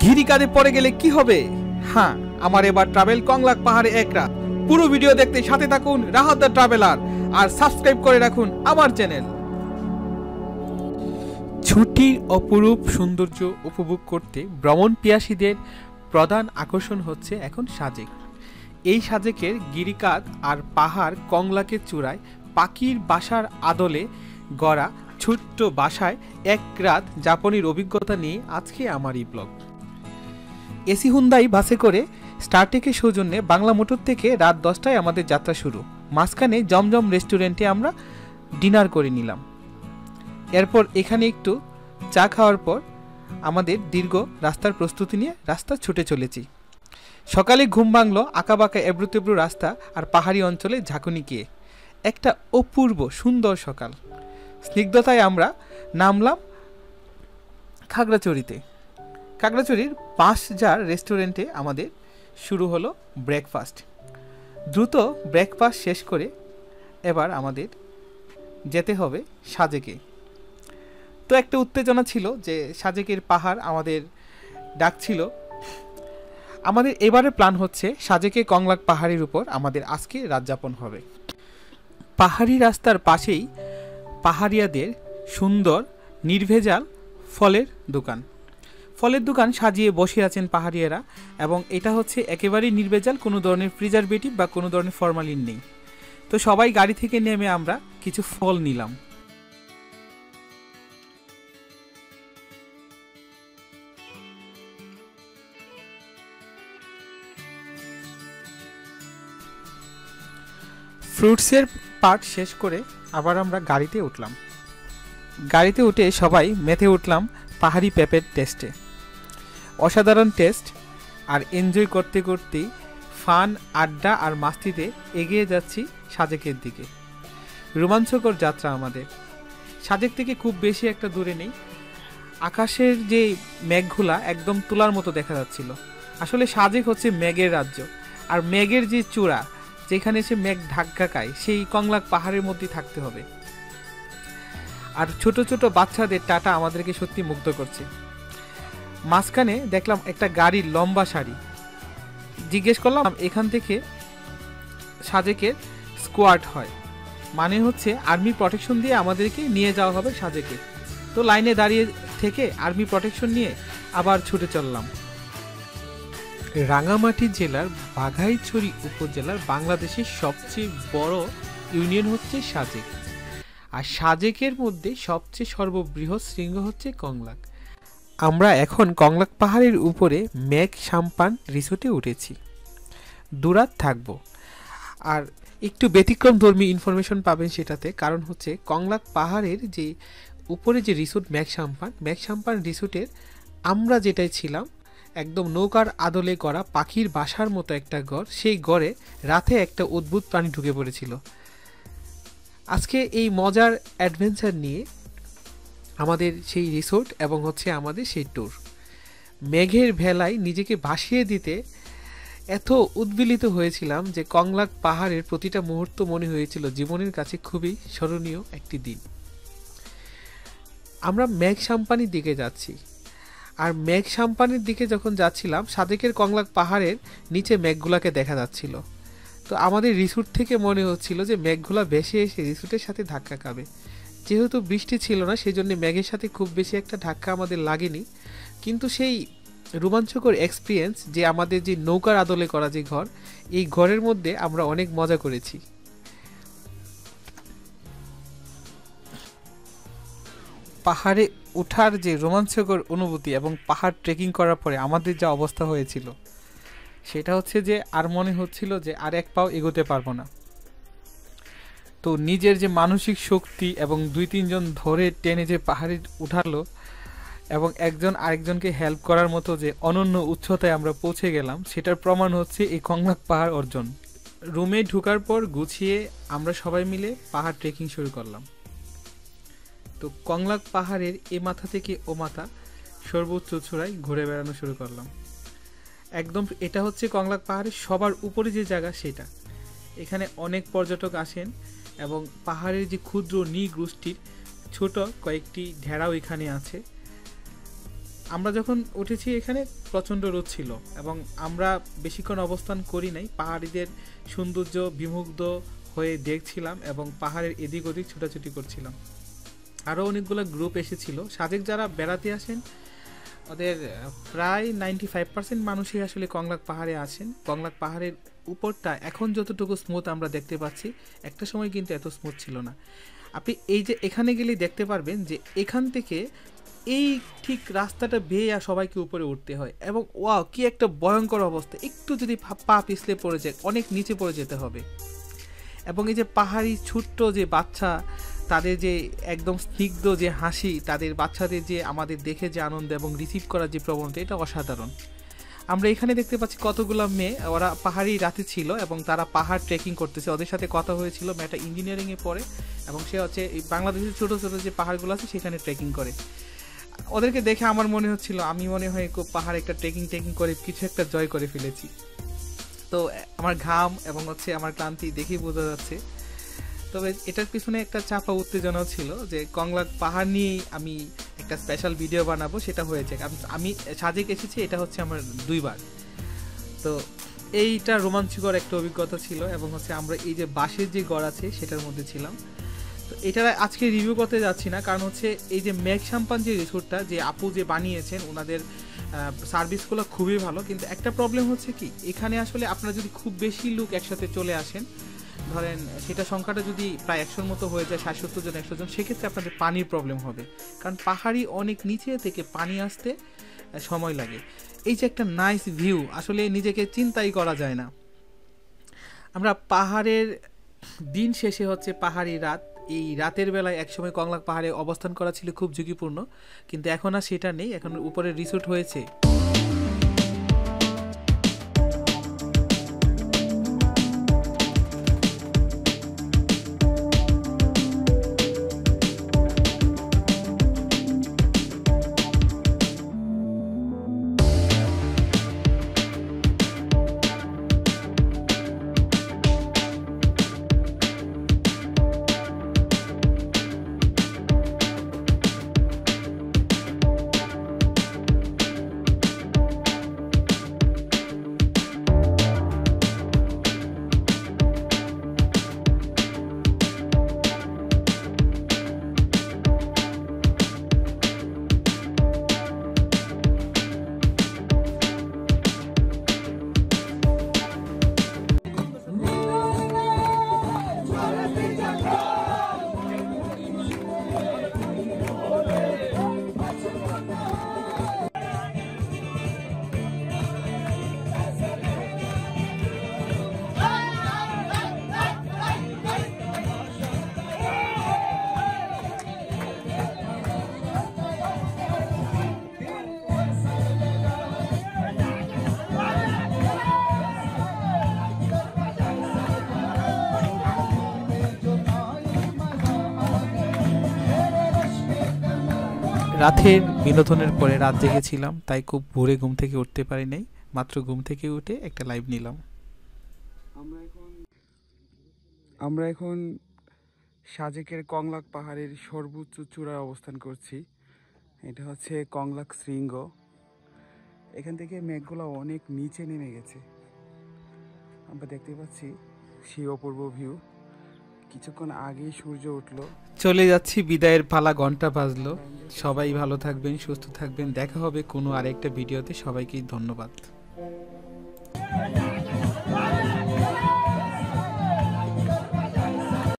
ঘিরি কাঁধে পড়ে গেলে কি হবে? হ্যাঁ, আমার এবার ট্রাভেল কংলাক পাহাড়ে এক রাত। পুরো ভিডিও দেখতে সাথে থাকুন রাহাত দ্য ট্রাভেলার, আর সাবস্ক্রাইব করে রাখুন আমার চ্যানেল। ছুটির অপরূপ সৌন্দর্য উপভোগ করতে ভ্রমণ পিয়াসীদের প্রধান আকর্ষণ হচ্ছে এখন সাজেক। এই সাজেকের গিরিকাঁধ আর পাহাড় কংলাকের চূড়ায় পাখির বাসার আদলে গড়া ছোট্ট বাসায় এক রাত যাপনের অভিজ্ঞতা নিয়ে আজকে আমার এই ব্লগ। এসি হুন্দাই বাসে করে স্টারটেকের সৌজন্যে বাংলা মোটর থেকে রাত 10টায় আমাদের যাত্রা শুরু। মাঝখানে জমজম রেস্টুরেন্টে আমরা ডিনার করে নিলাম। এরপর এখানে একটু চা খাওয়ার পর আমাদের দীর্ঘ রাস্তার প্রস্তুতি নিয়ে রাস্তা ছুটে চলেছি। সকালে ঘুম ভাঙলো আঁকাবাঁকা এবড়োতেবড়ো রাস্তা আর পাহাড়ি অঞ্চলে ঝাঁকুনি গিয়ে। একটা অপূর্ব সুন্দর সকাল। স্নিগ্ধতায় আমরা নামলাম খাগড়াছড়িতে। খাগড়াছড়ির বাঁশঝাড় রেস্টুরেন্টে আমাদের শুরু হলো ব্রেকফাস্ট। দ্রুত ব্রেকফাস্ট শেষ করে এবার আমাদের যেতে হবে সাজেকে। তো একটা উত্তেজনা ছিল যে সাজেকের পাহাড় আমাদের ডাকছিল। আমাদের এবারে প্ল্যান হচ্ছে সাজেকে কংলাক পাহাড়ের উপর আমাদের আজকে রাত যাপন হবে। পাহাড়ি রাস্তার পাশেই পাহাড়িয়াদের সুন্দর নির্ভেজাল ফলের দোকান। ফলের দোকান সাজিয়ে বসে আছেন পাহাড়িয়ারা, এবং এটা হচ্ছে একেবারেই নির্ভেজাল, কোনো ধরনের প্রিজারভেটিভ বা কোনো ধরনের ফরমালিন নেই। তো সবাই গাড়ি থেকে নেমে আমরা কিছু ফল নিলাম। ফ্রুটসের পার্ট শেষ করে আবার আমরা গাড়িতে উঠলাম। গাড়িতে উঠে সবাই মেতে উঠলাম পাহাড়ি পেঁপের টেস্টে। অসাধারণ টেস্ট, আর এনজয় করতে করতেই ফান, আড্ডা আর মাস্তিতে এগিয়ে যাচ্ছি সাজেকের দিকে। রোমাঞ্চকর যাত্রা আমাদের। সাজেক থেকে খুব বেশি একটা দূরে নেই। আকাশের যে মেঘগুলা একদম তুলার মতো দেখা যাচ্ছিল। আসলে সাজেক হচ্ছে মেঘের রাজ্য, আর মেঘের যে চূড়া যেখানে সে মেঘ ঢাকা খায় সেই কংলাক পাহাড়ের মধ্যে থাকতে হবে। আর ছোট ছোট বাচ্চাদের টাটা আমাদেরকে সত্যি মুগ্ধ করছে। মাঝখানে দেখলাম একটা গাড়ির লম্বা সারি। জিজ্ঞেস করলাম এখান থেকে সাজেকের স্কোয়াড হয়, মানে হচ্ছে আর্মি প্রটেকশন দিয়ে আমাদেরকে নিয়ে যাওয়া হবে সাজেকে। তো লাইনে দাঁড়িয়ে থেকে আর্মি প্রটেকশন নিয়ে আবার ছুটে চললাম। রাঙামাটি জেলার বাঘাইছড়ি উপজেলার বাংলাদেশের সবচেয়ে বড় ইউনিয়ন হচ্ছে সাজেক, আর সাজেকের মধ্যে সবচেয়ে সর্ববৃহৎ শৃঙ্গ হচ্ছে কংলাক। আমরা এখন কংলাক পাহাড়ের উপরে মেঘ সাম্পান রিসোর্টে উঠেছি। দুরাত থাকবো, আর একটু ব্যতিক্রম ধর্মী ইনফরমেশন পাবেন সেটাতে। কারণ হচ্ছে কংলাক পাহাড়ের যে উপরে যে রিসোর্ট মেঘ সাম্পান রিসোর্টের আমরা যেটাই ছিলাম একদম নৌকার আদলে করা পাখির বাসার মতো একটা ঘর। সেই ঘরে রাতে একটা অদ্ভুত প্রাণী ঢুকে পড়েছিল। আজকে এই মজার অ্যাডভেঞ্চার নিয়ে আমাদের সেই রিসোর্ট এবং হচ্ছে আমাদের সেই ট্যুর। মেঘের ভেলায় নিজেকে ভাসিয়ে দিতে এত উদ্বেলিত হয়েছিলাম যে কংলাক পাহাড়ের প্রতিটা মুহূর্ত মনে হয়েছিল জীবনের কাছে খুবই স্মরণীয় একটি দিন। আমরা মেঘ সাম্পানির দিকে যাচ্ছি, আর মেঘ সাম্পানির দিকে যখন যাচ্ছিলাম সাজেকের কংলাক পাহাড়ের নিচে মেঘগুলাকে দেখা যাচ্ছিল। তো আমাদের রিসোর্ট থেকে মনে হচ্ছিল যে মেঘগুলা ভেসে এসে রিসোর্টের সাথে ধাক্কা খাবে। যেহেতু বৃষ্টি ছিল না, সেই জন্য মেঘের সাথে খুব বেশি একটা ধাক্কা আমাদের লাগেনি, কিন্তু সেই রোমাঞ্চকর এক্সপিরিয়েন্স যে আমাদের যে নৌকার আদলে করা যে ঘর, এই ঘরের মধ্যে আমরা অনেক মজা করেছি। পাহাড়ে ওঠার যে রোমাঞ্চকর অনুভূতি এবং পাহাড় ট্রেকিং করার পরে আমাদের যা অবস্থা হয়েছিল সেটা হচ্ছে যে আর মনে হচ্ছিল যে আর এক পাও এগোতে পারবো না। তো নিজের যে মানসিক শক্তি এবং 2-3 জন ধরে টেনে যে পাহাড়ে উঠালো এবং একজন আরেকজনকে হেল্প করার মতো যে অনন্য উচ্চতায় আমরা পৌঁছে গেলাম, সেটার প্রমাণ হচ্ছে এই কংলাক পাহাড় অর্জন। রুমে ঢোকার পর গুছিয়ে আমরা সবাই মিলে পাহাড় ট্রেকিং শুরু করলাম। তো কংলাক পাহাড়ের এ মাথা থেকে ও মাথা সর্বোচ্চ চূড়ায় ঘুরে বেড়ানো শুরু করলাম। একদম এটা হচ্ছে কংলাক পাহাড়ের সবার উপরে যে জায়গা সেটা। এখানে অনেক পর্যটক আসেন এবং পাহাড়ের যে ক্ষুদ্র নৃগোষ্ঠীর ছোট কয়েকটি ঢেরাও এখানে আছে। আমরা যখন উঠেছি এখানে প্রচণ্ড রোদ ছিল এবং আমরা বেশিক্ষণ অবস্থান করি নাই, পাহাড়িদের সৌন্দর্য বিমুগ্ধ হয়ে দেখছিলাম এবং পাহাড়ের এদিক ওদিক ছুটাছুটি করছিলাম। আরও অনেকগুলো গ্রুপ এসেছিল। সাজেক যারা বেড়াতে আসেন ওদের প্রায় 95% মানুষই আসলে কংলাক পাহাড়ে আসেন। কংলাক পাহাড়ের উপরটা এখন যতটুকু স্মুথ আমরা দেখতে পাচ্ছি, একটা সময় কিন্তু এত স্মুথ ছিল না। আপনি এই যে এখানে গেলেই দেখতে পারবেন যে এখান থেকে এই ঠিক রাস্তাটা বেয়ে সবাইকে উপরে উঠতে হয় এবং ওয়াও কি একটা ভয়ঙ্কর অবস্থা, একটু যদি পা পিছলে পড়ে যায় অনেক নিচে পড়ে যেতে হবে। এবং এই যে পাহাড়ি ছোট্ট যে বাচ্চা, তাদের যে একদম স্নিগ্ধ যে হাসি, তাদের বাচ্চাদের যে আমাদের দেখে যে আনন্দ এবং রিসিভ করার যে প্রবণতা, এটা অসাধারণ। আমরা এখানে দেখতে পাচ্ছি কতগুলো মেয়ে, ওরা পাহাড়ি রাতে ছিল এবং তারা পাহাড় ট্রেকিং করতেছে। ওদের সাথে কথা হয়েছিল, মেয়েটা ইঞ্জিনিয়ারিংয়ে পড়ে এবং সে হচ্ছে এই বাংলাদেশের ছোটো ছোটো যে পাহাড়গুলো আছে সেখানে ট্রেকিং করে। ওদেরকে দেখে আমার মনে হচ্ছিল আমি মনে হয় খুব পাহাড়ে একটা ট্রেকিং করে কিছু একটা জয় করে ফেলেছি। তো আমার ঘাম এবং হচ্ছে আমার ক্লান্তি দেখেই বোঝা যাচ্ছে। তবে এটার পিছনে একটা চাপা উত্তেজনাও ছিল যে কংলাক পাহাড় নিয়েই আমি একটা স্পেশাল ভিডিও বানাবো, সেটা হয়েছে। আমি সাজেক এসেছি, এটা হচ্ছে আমার 2 বার। তো এইটা রোমাঞ্চকর একটা অভিজ্ঞতা ছিল এবং হচ্ছে আমরা এই যে বাঁশের যে গড় আছে সেটার মধ্যে ছিলাম। তো এটা আজকে রিভিউ করতে যাচ্ছি না, কারণ হচ্ছে এই যে মেঘ সাম্পান যে রিসোর্টটা যে আপু যে বানিয়েছেন, ওনাদের সার্ভিসগুলো খুবই ভালো। কিন্তু একটা প্রবলেম হচ্ছে কি, এখানে আসলে আপনারা যদি খুব বেশি লোক একসাথে চলে আসেন, ধরেন সেটা সংখ্যাটা যদি প্রায় 100-র মতো হয়ে যায়, 60-70 জন 100 জন, সেক্ষেত্রে আপনাদের পানির প্রবলেম হবে, কারণ পাহাড়ি অনেক নিচে থেকে পানি আসতে সময় লাগে। এই যে একটা নাইস ভিউ, আসলে নিজেকে চিন্তাই করা যায় না। আমরা পাহাড়ের দিন শেষে হচ্ছে পাহাড়ি রাত, এই রাতের বেলায় একসময় কংলাক পাহাড়ে অবস্থান করা ছিল খুব ঝুঁকিপূর্ণ, কিন্তু এখন আর সেটা নেই, এখন উপরে রিসোর্ট হয়েছে। রাতের বিনোদনের পরে রাত জেগেছিলাম, তাই খুব ভোরে ঘুম থেকে উঠতে পারি নাই। মাত্র ঘুম থেকে উঠে একটা লাইভ নিলাম। আমরা এখন সাজেকের কংলাক পাহাড়ের সর্বোচ্চ চূড়ায় অবস্থান করছি। এটা হচ্ছে কংলাক শৃঙ্গ। এখান থেকে মেঘগুলো অনেক নিচে নেমে গেছে, আমরা দেখতে পাচ্ছি সেই অপূর্ব ভিউ। কিছুক্ষণ আগেই সূর্য উঠলো। চলে যাচ্ছি, বিদায়ের পালা, ঘন্টা বাজলো। সবাই ভালো থাকবেন, সুস্থ থাকবেন, দেখা হবে কোনো আরেকটা ভিডিওতে। সবাইকে ধন্যবাদ।